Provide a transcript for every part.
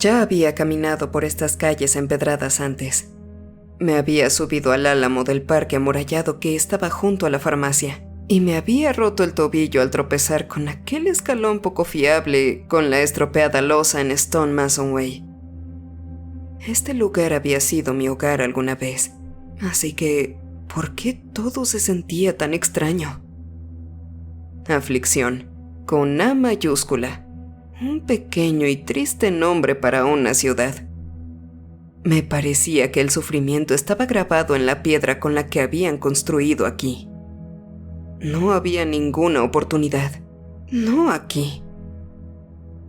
Ya había caminado por estas calles empedradas antes. Me había subido al álamo del parque amurallado que estaba junto a la farmacia y me había roto el tobillo al tropezar con aquel escalón poco fiable con la estropeada losa en Stone Mason Way. Este lugar había sido mi hogar alguna vez, así que ¿por qué todo se sentía tan extraño? Aflicción, con A mayúscula, un pequeño y triste nombre para una ciudad. Me parecía que el sufrimiento estaba grabado en la piedra con la que habían construido aquí. No había ninguna oportunidad, no aquí.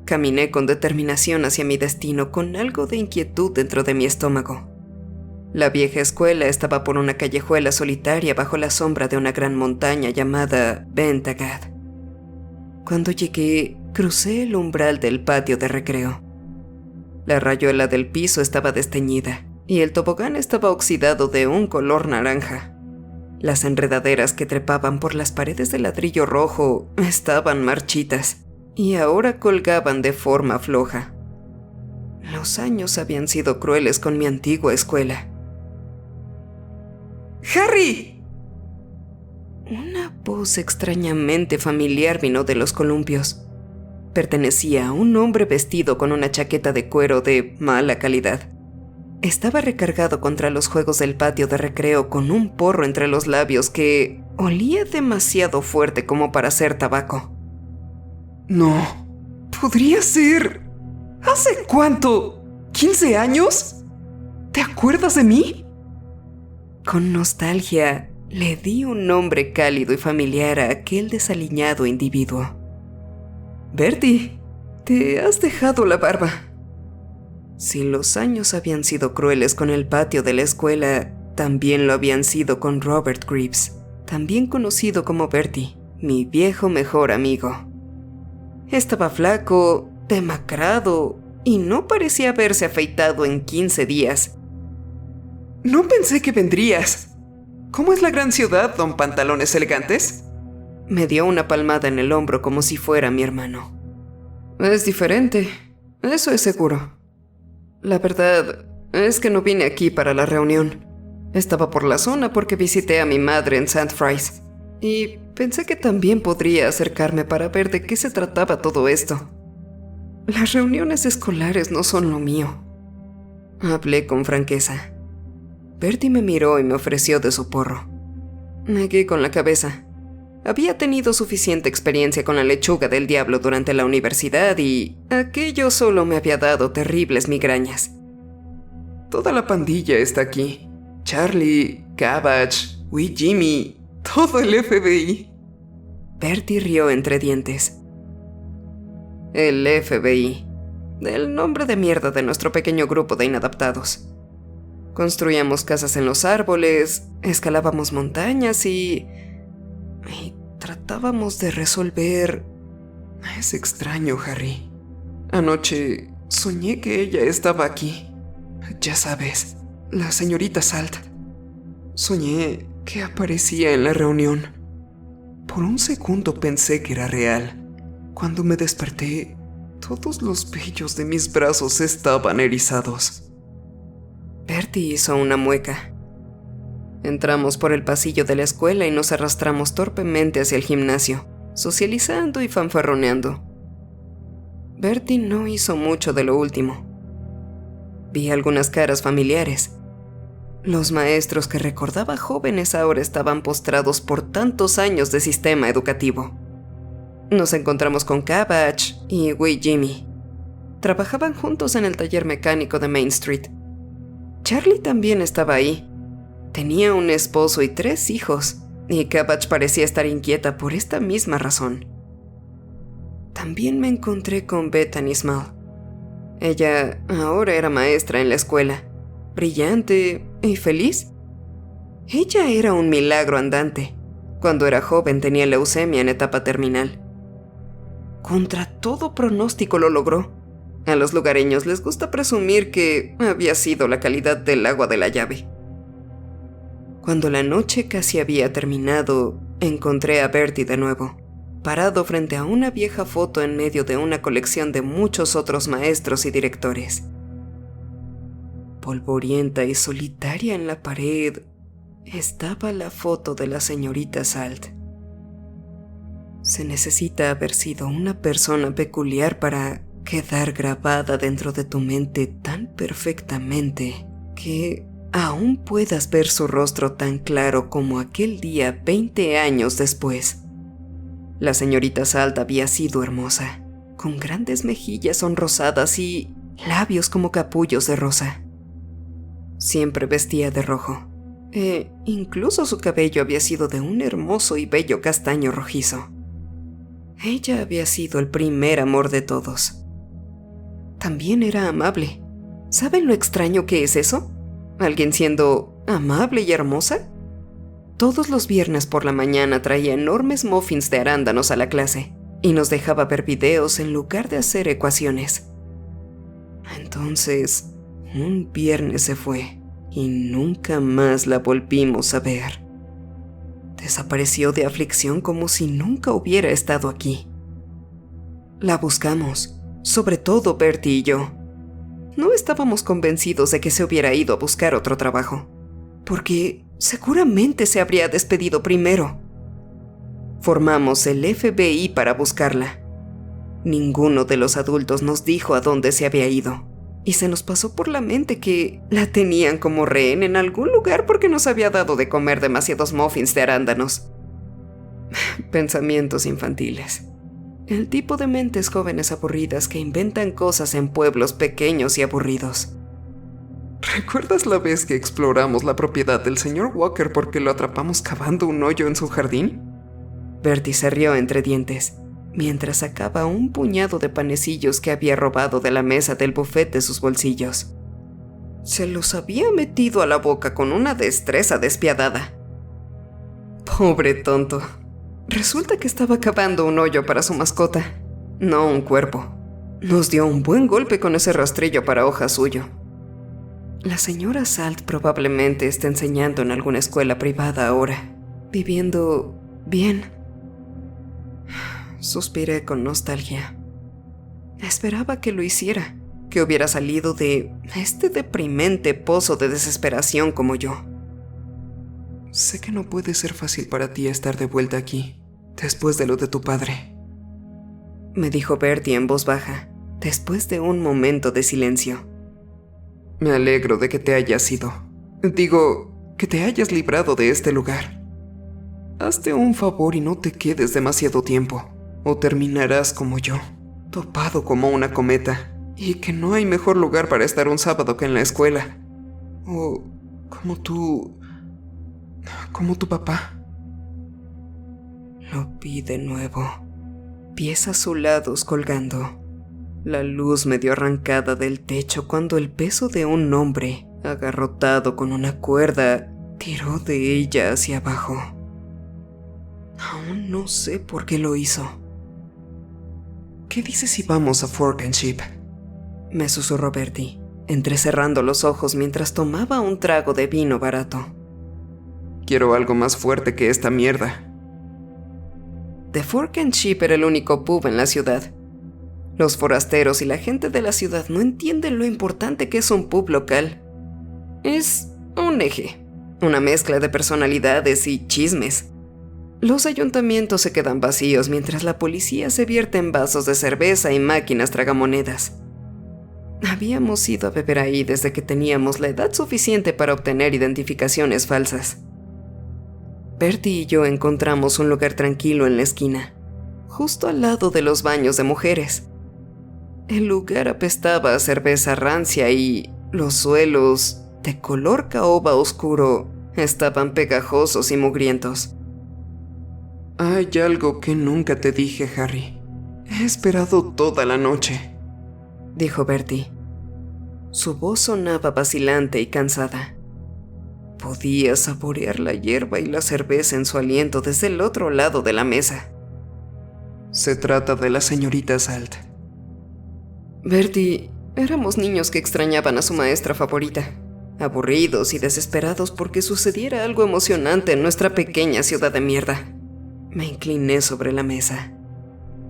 Caminé con determinación hacia mi destino con algo de inquietud dentro de mi estómago. La vieja escuela estaba por una callejuela solitaria bajo la sombra de una gran montaña llamada Ventagad. Cuando llegué, crucé el umbral del patio de recreo. La rayuela del piso estaba desteñida y el tobogán estaba oxidado de un color naranja. Las enredaderas que trepaban por las paredes de ladrillo rojo estaban marchitas y ahora colgaban de forma floja. Los años habían sido crueles con mi antigua escuela. ¡Harry! Una voz extrañamente familiar vino de los columpios. Pertenecía a un hombre vestido con una chaqueta de cuero de mala calidad. Estaba recargado contra los juegos del patio de recreo con un porro entre los labios que olía demasiado fuerte como para ser tabaco. No, podría ser... ¿Hace cuánto? ¿15 años? ¿Te acuerdas de mí? Con nostalgia, le di un nombre cálido y familiar a aquel desaliñado individuo. Bertie, te has dejado la barba. Si los años habían sido crueles con el patio de la escuela, también lo habían sido con Robert Greaves, también conocido como Bertie, mi viejo mejor amigo. Estaba flaco, demacrado, y no parecía haberse afeitado en 15 días. No pensé que vendrías. ¿Cómo es la gran ciudad, don Pantalones Elegantes? Me dio una palmada en el hombro como si fuera mi hermano. Es diferente, eso es seguro. La verdad es que no vine aquí para la reunión. Estaba por la zona porque visité a mi madre en St. Fries. Y pensé que también podría acercarme para ver de qué se trataba todo esto. Las reuniones escolares no son lo mío. Hablé con franqueza. Bertie me miró y me ofreció de su porro. Negué con la cabeza. Había tenido suficiente experiencia con la lechuga del diablo durante la universidad y aquello solo me había dado terribles migrañas. Toda la pandilla está aquí. Charlie, Cabbage, Wee Jimmy, todo el FBI. Bertie rió entre dientes. El FBI, el nombre de mierda de nuestro pequeño grupo de inadaptados. Construíamos casas en los árboles, escalábamos montañas y tratábamos de resolver... Es extraño, Harry. Anoche soñé que ella estaba aquí. Ya sabes, la señorita Salt. Soñé que aparecía en la reunión. Por un segundo pensé que era real. Cuando me desperté, todos los vellos de mis brazos estaban erizados. Bertie hizo una mueca. Entramos por el pasillo de la escuela y nos arrastramos torpemente hacia el gimnasio, socializando y fanfarroneando. Bertie no hizo mucho de lo último. Vi algunas caras familiares. Los maestros que recordaba jóvenes ahora estaban postrados por tantos años de sistema educativo. Nos encontramos con Cabbage y Wee Jimmy. Trabajaban juntos en el taller mecánico de Main Street. Charlie también estaba ahí. Tenía un esposo y 3 hijos, y Cabbage parecía estar inquieta por esta misma razón. También me encontré con Bethany Small. Ella ahora era maestra en la escuela, brillante y feliz. Ella era un milagro andante. Cuando era joven tenía leucemia en etapa terminal. Contra todo pronóstico lo logró. A los lugareños les gusta presumir que había sido la calidad del agua de la llave. Cuando la noche casi había terminado, encontré a Bertie de nuevo. parado frente a una vieja foto en medio de una colección de muchos otros maestros y directores. Polvorienta y solitaria en la pared estaba la foto de la señorita Salt. Se necesita haber sido una persona peculiar para quedar grabada dentro de tu mente tan perfectamente que aún puedas ver su rostro tan claro como aquel día 20 años después. La señorita Salt había sido hermosa, con grandes mejillas sonrosadas y labios como capullos de rosa. Siempre vestía de rojo, incluso su cabello había sido de un hermoso y bello castaño rojizo. Ella había sido el primer amor de todos. También era amable. ¿Saben lo extraño que es eso? ¿Alguien siendo amable y hermosa? Todos los viernes por la mañana traía enormes muffins de arándanos a la clase y nos dejaba ver videos en lugar de hacer ecuaciones. Entonces, un viernes se fue y nunca más la volvimos a ver. Desapareció de aflicción como si nunca hubiera estado aquí. La buscamos, sobre todo Bertie y yo. No estábamos convencidos de que se hubiera ido a buscar otro trabajo, porque seguramente se habría despedido primero. Formamos el FBI para buscarla. Ninguno de los adultos nos dijo a dónde se había ido, y se nos pasó por la mente que la tenían como rehén en algún lugar porque nos había dado de comer demasiados muffins de arándanos. Pensamientos infantiles. El tipo de mentes jóvenes aburridas que inventan cosas en pueblos pequeños y aburridos. ¿Recuerdas la vez que exploramos la propiedad del señor Walker porque lo atrapamos cavando un hoyo en su jardín? Bertie se rió entre dientes, mientras sacaba un puñado de panecillos que había robado de la mesa del buffet de sus bolsillos. Se los había metido a la boca con una destreza despiadada. Pobre tonto. Resulta que estaba cavando un hoyo para su mascota, no un cuerpo. Nos dio un buen golpe con ese rastrillo para hoja suyo. La señora Salt probablemente está enseñando en alguna escuela privada ahora, viviendo bien. Suspiré con nostalgia. Esperaba que lo hiciera, que hubiera salido de este deprimente pozo de desesperación como yo. Sé que no puede ser fácil para ti estar de vuelta aquí, después de lo de tu padre, me dijo Bertie en voz baja, después de un momento de silencio. Me alegro de que te hayas ido. Digo, que te hayas librado de este lugar. Hazte un favor y no te quedes demasiado tiempo, o terminarás como yo, topado como una cometa, y que no hay mejor lugar para estar un sábado que en la escuela. O como tu papá. Lo vi de nuevo, pies azulados colgando, la luz medio arrancada del techo cuando el peso de un hombre, agarrotado con una cuerda, tiró de ella hacia abajo. Aún no sé por qué lo hizo. ¿Qué dices si vamos a Fork and Ship?, me susurró Bertie, entrecerrando los ojos mientras tomaba un trago de vino barato. Quiero algo más fuerte que esta mierda. The Fork and Ship era el único pub en la ciudad. Los forasteros y la gente de la ciudad no entienden lo importante que es un pub local. Es un eje, una mezcla de personalidades y chismes. Los ayuntamientos se quedan vacíos mientras la policía se vierte en vasos de cerveza y máquinas tragamonedas. Habíamos ido a beber ahí desde que teníamos la edad suficiente para obtener identificaciones falsas. Bertie y yo encontramos un lugar tranquilo en la esquina, justo al lado de los baños de mujeres. El lugar apestaba a cerveza rancia y los suelos, de color caoba oscuro, estaban pegajosos y mugrientos. Hay algo que nunca te dije, Harry. He esperado toda la noche, dijo Bertie. Su voz sonaba vacilante y cansada. Podía saborear la hierba y la cerveza en su aliento desde el otro lado de la mesa. Se trata de la señorita Salt. Bertie, éramos niños que extrañaban a su maestra favorita, aburridos y desesperados porque sucediera algo emocionante en nuestra pequeña ciudad de mierda. Me incliné sobre la mesa.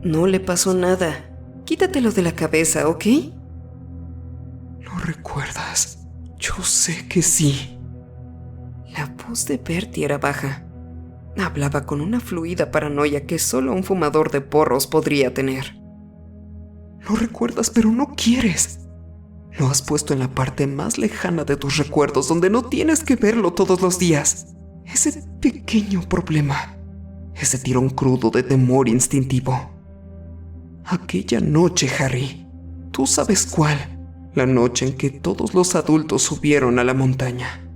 No le pasó nada. Quítatelo de la cabeza, ¿ok? ¿Lo recuerdas? Yo sé que sí. La voz de Bertie era baja. Hablaba con una fluida paranoia que solo un fumador de porros podría tener. Lo recuerdas, pero no quieres. Lo has puesto en la parte más lejana de tus recuerdos, donde no tienes que verlo todos los días. Ese pequeño problema. Ese tirón crudo de temor instintivo. Aquella noche, Harry. Tú sabes cuál. La noche en que todos los adultos subieron a la montaña.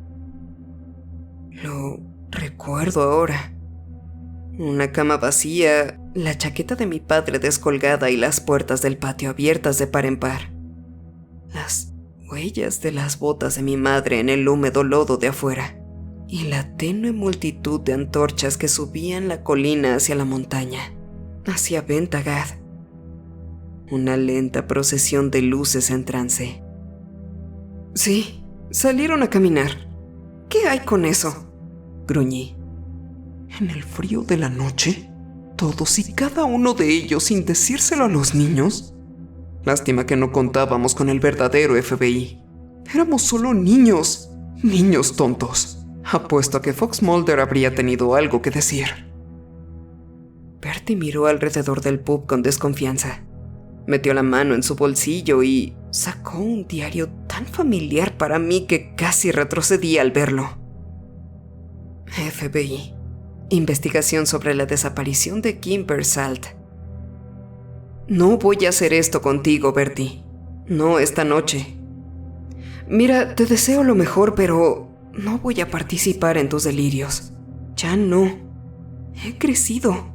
Lo recuerdo ahora. Una cama vacía, la chaqueta de mi padre descolgada y las puertas del patio abiertas de par en par. Las huellas de las botas de mi madre en el húmedo lodo de afuera. Y la tenue multitud de antorchas que subían la colina hacia la montaña, hacia Ventagad. Una lenta procesión de luces en trance. Sí, salieron a caminar. ¿Qué hay con eso?, gruñí. En el frío de la noche, todos y cada uno de ellos sin decírselo a los niños. Lástima que no contábamos con el verdadero FBI. Éramos solo niños, niños tontos. Apuesto a que Fox Mulder habría tenido algo que decir. Bertie miró alrededor del pub con desconfianza. Metió la mano en su bolsillo y sacó un diario tan familiar para mí que casi retrocedí al verlo. FBI. Investigación sobre la desaparición de Kimber Salt. No voy a hacer esto contigo, Bertie. No esta noche. Mira, te deseo lo mejor, pero no voy a participar en tus delirios. Ya no. He crecido.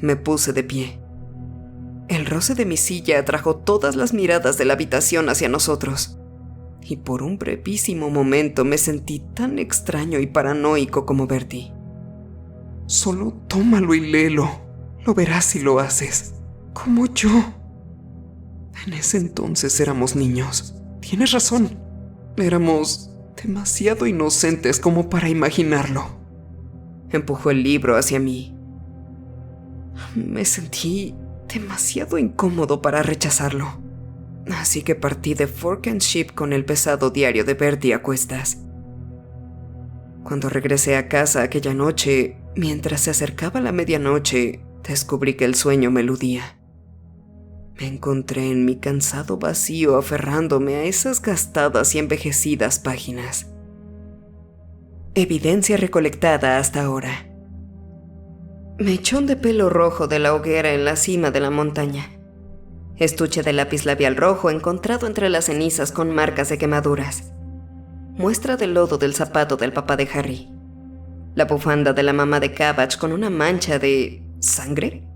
Me puse de pie. El roce de mi silla atrajo todas las miradas de la habitación hacia nosotros. Y por un brevísimo momento me sentí tan extraño y paranoico como Bertie. Solo tómalo y léelo. Lo verás si lo haces. Como yo. En ese entonces éramos niños. Tienes razón. Éramos demasiado inocentes como para imaginarlo. Empujó el libro hacia mí. Me sentí demasiado incómodo para rechazarlo. Así que partí de Fork and Ship con el pesado diario de Bertie a cuestas. Cuando regresé a casa aquella noche, mientras se acercaba la medianoche, descubrí que el sueño me eludía. Me encontré en mi cansado vacío aferrándome a esas gastadas y envejecidas páginas. Evidencia recolectada hasta ahora. Mechón de pelo rojo de la hoguera en la cima de la montaña. Estuche de lápiz labial rojo encontrado entre las cenizas con marcas de quemaduras. Muestra del lodo del zapato del papá de Harry. La bufanda de la mamá de Cabbage con una mancha de ¿sangre?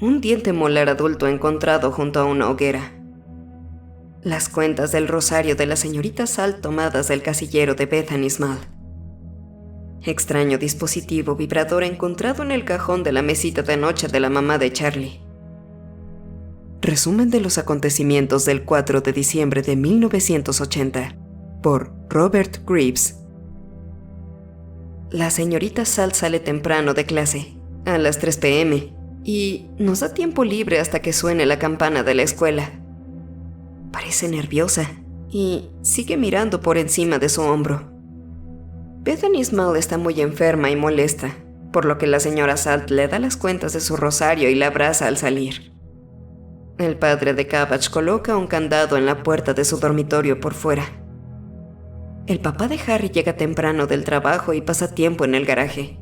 Un diente molar adulto encontrado junto a una hoguera. Las cuentas del rosario de la señorita Salt tomadas del casillero de Bethany Small. Extraño dispositivo vibrador encontrado en el cajón de la mesita de noche de la mamá de Charlie. Resumen de los acontecimientos del 4 de diciembre de 1980 por Robert Greaves. La señorita Salt sale temprano de clase, a las 3 p.m., y nos da tiempo libre hasta que suene la campana de la escuela. Parece nerviosa y sigue mirando por encima de su hombro. Bethany Small está muy enferma y molesta, por lo que la señora Salt le da las cuentas de su rosario y la abraza al salir. El padre de Cabbage coloca un candado en la puerta de su dormitorio por fuera. El papá de Harry llega temprano del trabajo y pasa tiempo en el garaje.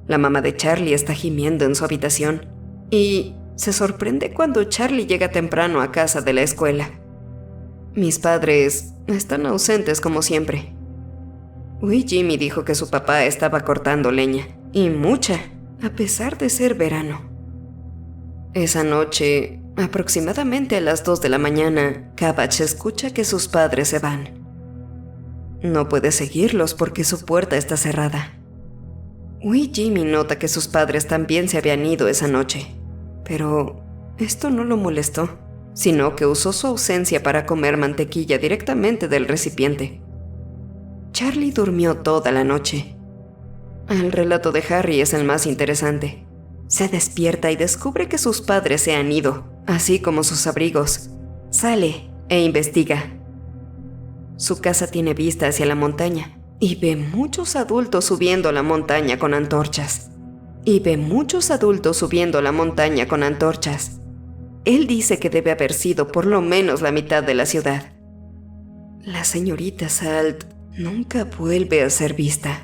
La mamá de Charlie está gimiendo en su habitación y se sorprende cuando Charlie llega temprano a casa de la escuela. Mis padres están ausentes como siempre. Wee Jimmy dijo que su papá estaba cortando leña, y mucha, a pesar de ser verano. Esa noche, aproximadamente a las 2 de la mañana, Cabbage escucha que sus padres se van. No puede seguirlos porque su puerta está cerrada. Wee Jimmy nota que sus padres también se habían ido esa noche, pero esto no lo molestó, sino que usó su ausencia para comer mantequilla directamente del recipiente. Charlie durmió toda la noche. El relato de Harry es el más interesante. Se despierta y descubre que sus padres se han ido, así como sus abrigos. Sale e investiga. Su casa tiene vista hacia la montaña y ve muchos adultos subiendo la montaña con antorchas. Él dice que debe haber sido por lo menos la mitad de la ciudad. La señorita Salt nunca vuelve a ser vista.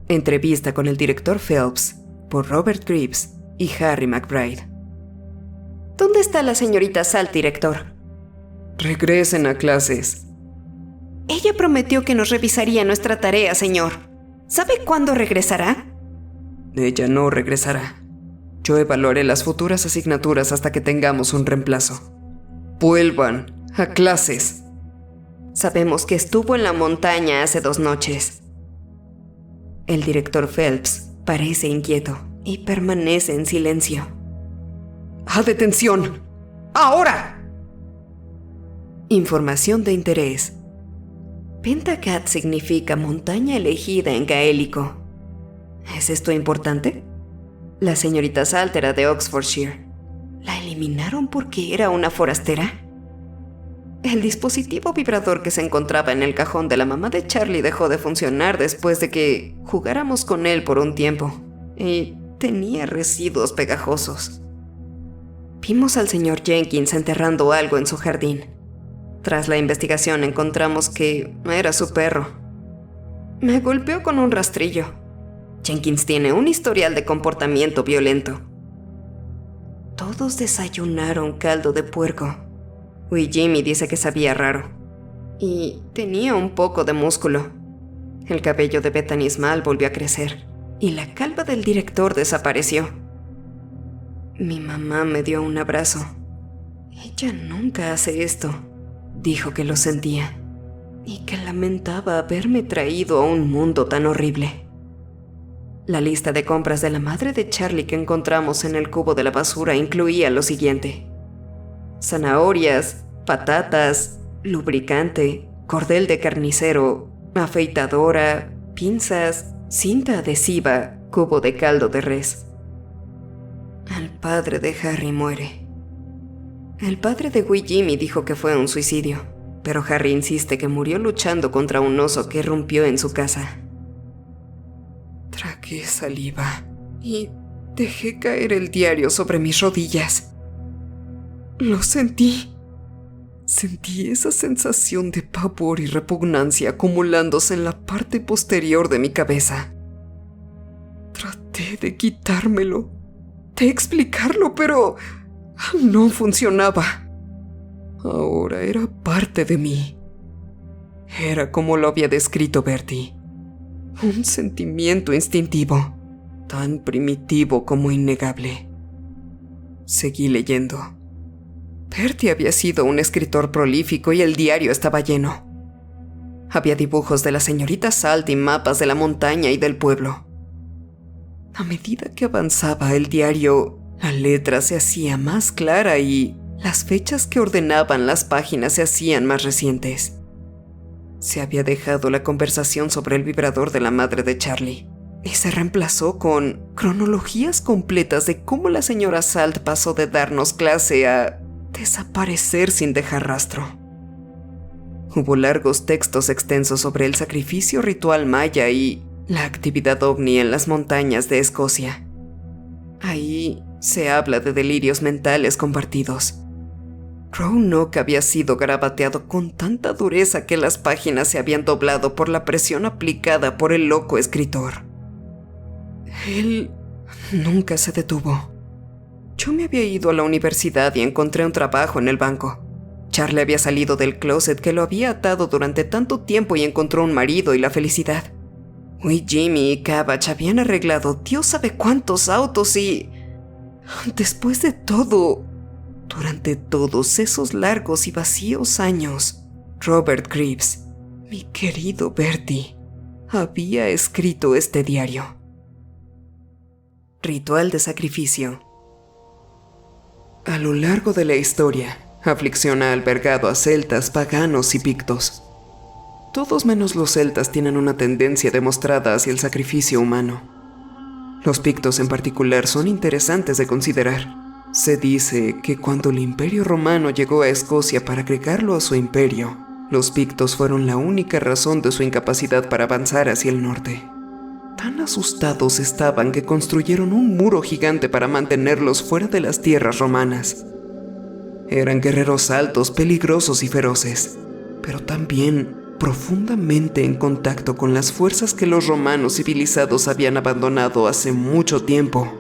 Entrevista con el director Phelps por Robert Greaves y Harry McBride. ¿Dónde está la señorita Salt, director? Regresen a clases. Ella prometió que nos revisaría nuestra tarea, señor. ¿Sabe cuándo regresará? Ella no regresará. Yo evaluaré las futuras asignaturas hasta que tengamos un reemplazo. Vuelvan a clases. Sabemos que estuvo en la montaña hace 2 noches. El director Phelps parece inquieto y permanece en silencio. ¡A detención! ¡Ahora! Información de interés. Pentacat significa montaña elegida en gaélico. ¿Es esto importante? La señorita Salt era de Oxfordshire. ¿La eliminaron porque era una forastera? El dispositivo vibrador que se encontraba en el cajón de la mamá de Charlie dejó de funcionar después de que jugáramos con él por un tiempo, y tenía residuos pegajosos. Vimos al señor Jenkins enterrando algo en su jardín. Tras la investigación encontramos que era su perro. Me golpeó con un rastrillo. Jenkins tiene un historial de comportamiento violento. Todos desayunaron caldo de puerco. Wee Jimmy dice que sabía raro. Y tenía un poco de músculo. El cabello de Bethany Small volvió a crecer. Y la calva del director desapareció. Mi mamá me dio un abrazo. Ella nunca hace esto. Dijo que lo sentía. Y que lamentaba haberme traído a un mundo tan horrible. La lista de compras de la madre de Charlie que encontramos en el cubo de la basura incluía lo siguiente: zanahorias, patatas, lubricante, cordel de carnicero, afeitadora, pinzas, cinta adhesiva, cubo de caldo de res. El padre de Harry muere. El padre de Wee Jimmy dijo que fue un suicidio, pero Harry insiste que murió luchando contra un oso que irrumpió en su casa. Tragué saliva y dejé caer el diario sobre mis rodillas. Lo sentí. Sentí esa sensación de pavor y repugnancia acumulándose en la parte posterior de mi cabeza. Traté de quitármelo, de explicarlo, pero no funcionaba. Ahora era parte de mí. Era como lo había descrito Bertie. Un sentimiento instintivo, tan primitivo como innegable. Seguí leyendo. Bertie había sido un escritor prolífico y el diario estaba lleno. Había dibujos de la señorita Salt y mapas de la montaña y del pueblo. A medida que avanzaba el diario, la letra se hacía más clara y las fechas que ordenaban las páginas se hacían más recientes. Se había dejado la conversación sobre el vibrador de la madre de Charlie y se reemplazó con cronologías completas de cómo la señora Salt pasó de darnos clase a desaparecer sin dejar rastro. Hubo largos textos extensos sobre el sacrificio ritual maya y la actividad ovni en las montañas de Escocia. Ahí se habla de delirios mentales compartidos. Roanoke había sido garabateado con tanta dureza que las páginas se habían doblado por la presión aplicada por el loco escritor. Él nunca se detuvo. Yo me había ido a la universidad y encontré un trabajo en el banco. Charlie había salido del closet que lo había atado durante tanto tiempo y encontró un marido y la felicidad. Wee Jimmy y Cabbage habían arreglado Dios sabe cuántos autos y... después de todo, durante todos esos largos y vacíos años, Robert Greaves, mi querido Bertie, había escrito este diario. Ritual de sacrificio. A lo largo de la historia, aflicción ha albergado a celtas, paganos y pictos. Todos menos los celtas tienen una tendencia demostrada hacia el sacrificio humano. Los pictos en particular son interesantes de considerar. Se dice que cuando el Imperio Romano llegó a Escocia para agregarlo a su imperio, los pictos fueron la única razón de su incapacidad para avanzar hacia el norte. Tan asustados estaban que construyeron un muro gigante para mantenerlos fuera de las tierras romanas. Eran guerreros altos, peligrosos y feroces, pero también profundamente en contacto con las fuerzas que los romanos civilizados habían abandonado hace mucho tiempo.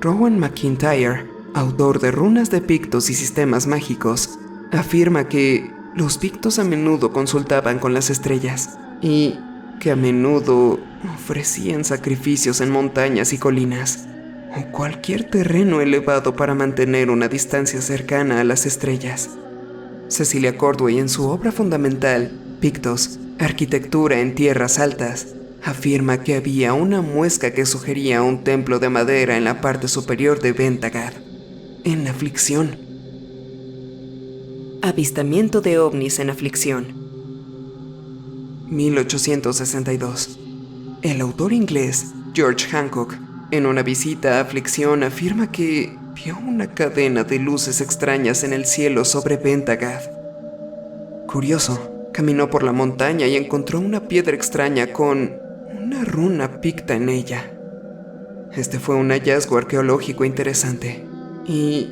Rowan McIntyre, autor de Runas de Pictos y Sistemas Mágicos, afirma que los pictos a menudo consultaban con las estrellas y que a menudo ofrecían sacrificios en montañas y colinas o cualquier terreno elevado para mantener una distancia cercana a las estrellas. Cecilia Cordway, en su obra fundamental, Pictos, Arquitectura en Tierras Altas, afirma que había una muesca que sugería un templo de madera en la parte superior de Ventagad, en Aflicción. Avistamiento de ovnis en Aflicción. 1862. El autor inglés George Hancock, en una visita a Aflicción, afirma que vio una cadena de luces extrañas en el cielo sobre Ventagad. Curioso, caminó por la montaña y encontró una piedra extraña con una runa picta en ella. Este fue un hallazgo arqueológico interesante y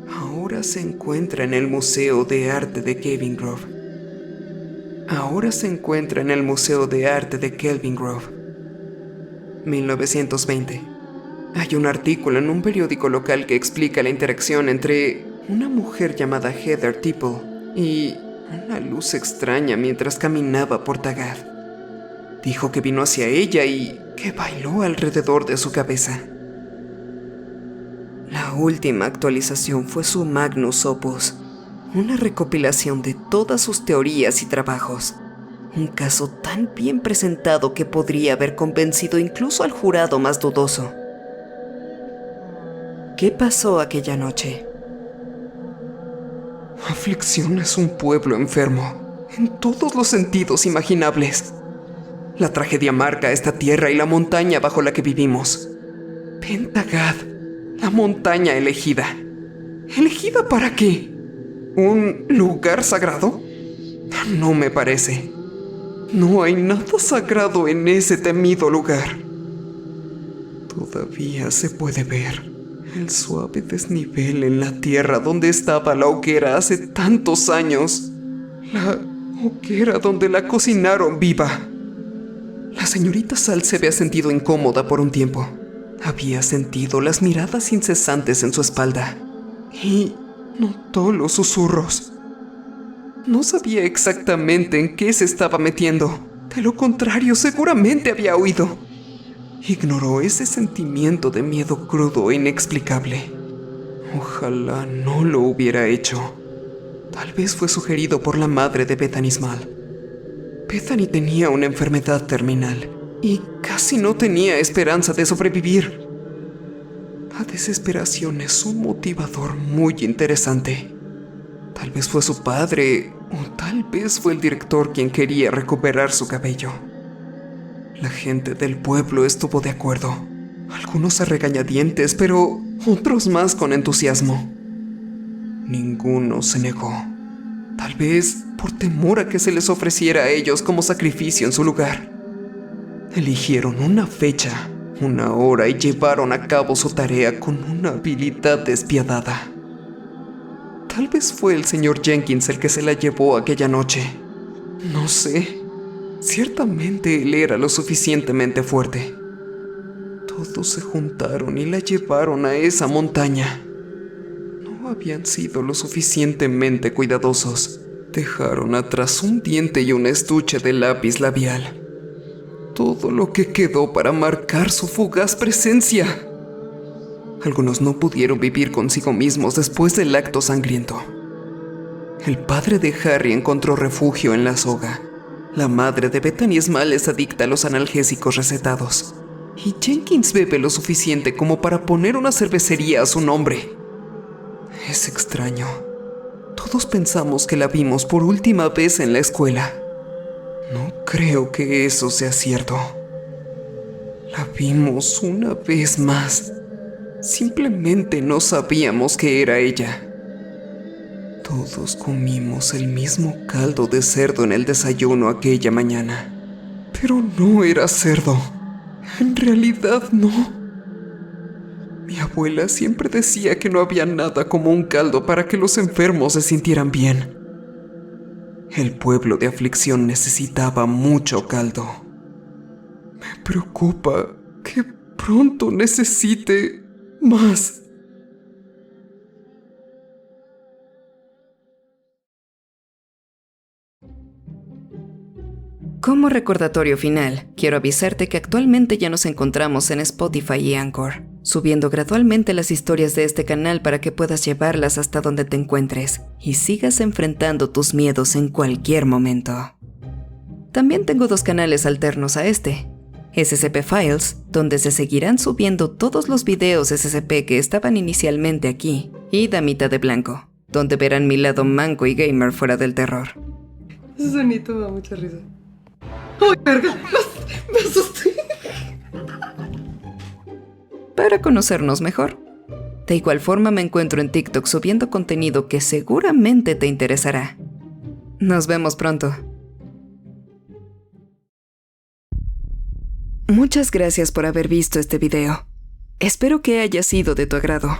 ahora se encuentra en el Museo de Arte de Kelvingrove. 1920. Hay un artículo en un periódico local que explica la interacción entre una mujer llamada Heather Tipple y una luz extraña mientras caminaba por Tagad. Dijo que vino hacia ella y que bailó alrededor de su cabeza. La última actualización fue su Magnus Opus, una recopilación de todas sus teorías y trabajos. Un caso tan bien presentado que podría haber convencido incluso al jurado más dudoso. ¿Qué pasó aquella noche? Aflicción es un pueblo enfermo, en todos los sentidos imaginables. La tragedia marca esta tierra y la montaña bajo la que vivimos. Ventagad, la montaña elegida. ¿Elegida para qué? ¿Un lugar sagrado? No me parece. No hay nada sagrado en ese temido lugar. Todavía se puede ver el suave desnivel en la tierra donde estaba la hoguera hace tantos años. La hoguera donde la cocinaron viva. La señorita Salt se había sentido incómoda por un tiempo. Había sentido las miradas incesantes en su espalda y notó los susurros. No sabía exactamente en qué se estaba metiendo. De lo contrario, seguramente había oído. Ignoró ese sentimiento de miedo crudo e inexplicable. Ojalá no lo hubiera hecho. Tal vez fue sugerido por la madre de Bethany Small. Bethany tenía una enfermedad terminal y casi no tenía esperanza de sobrevivir. La desesperación es un motivador muy interesante. Tal vez fue su padre o tal vez fue el director quien quería recuperar su cabello. La gente del pueblo estuvo de acuerdo, algunos a regañadientes, pero otros más con entusiasmo. Ninguno se negó, tal vez por temor a que se les ofreciera a ellos como sacrificio en su lugar. Eligieron una fecha, una hora y llevaron a cabo su tarea con una habilidad despiadada. Tal vez fue el señor Jenkins el que se la llevó aquella noche. No sé. Ciertamente él era lo suficientemente fuerte. Todos se juntaron y la llevaron a esa montaña. No habían sido lo suficientemente cuidadosos. Dejaron atrás un diente y un estuche de lápiz labial. Todo lo que quedó para marcar su fugaz presencia. Algunos no pudieron vivir consigo mismos después del acto sangriento. El padre de Harry encontró refugio en la soga. La madre de Bethany Small es adicta a los analgésicos recetados. Y Jenkins bebe lo suficiente como para poner una cervecería a su nombre. Es extraño. Todos pensamos que la vimos por última vez en la escuela. No creo que eso sea cierto. La vimos una vez más. Simplemente no sabíamos que era ella. Todos comimos el mismo caldo de cerdo en el desayuno aquella mañana. Pero no era cerdo. En realidad no. Mi abuela siempre decía que no había nada como un caldo para que los enfermos se sintieran bien. El pueblo de aflicción necesitaba mucho caldo. Me preocupa que pronto necesite más. Como recordatorio final, quiero avisarte que actualmente ya nos encontramos en Spotify y Anchor, subiendo gradualmente las historias de este canal para que puedas llevarlas hasta donde te encuentres y sigas enfrentando tus miedos en cualquier momento. También tengo 2 canales alternos a este: SCP Files, donde se seguirán subiendo todos los videos SCP que estaban inicialmente aquí, y Damita de Blanco, donde verán mi lado manco y gamer fuera del terror. Ese sonido me da mucha risa. ¡Ay, verga! Me asusté. Para conocernos mejor. De igual forma me encuentro en TikTok subiendo contenido que seguramente te interesará. Nos vemos pronto. Muchas gracias por haber visto este video. Espero que haya sido de tu agrado.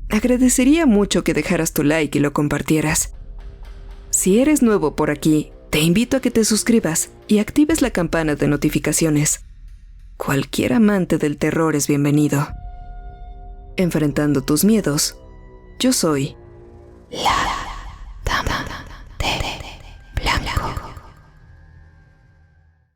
Agradecería mucho que dejaras tu like y lo compartieras. Si eres nuevo por aquí, te invito a que te suscribas y actives la campana de notificaciones. Cualquier amante del terror es bienvenido. Enfrentando tus miedos, yo soy la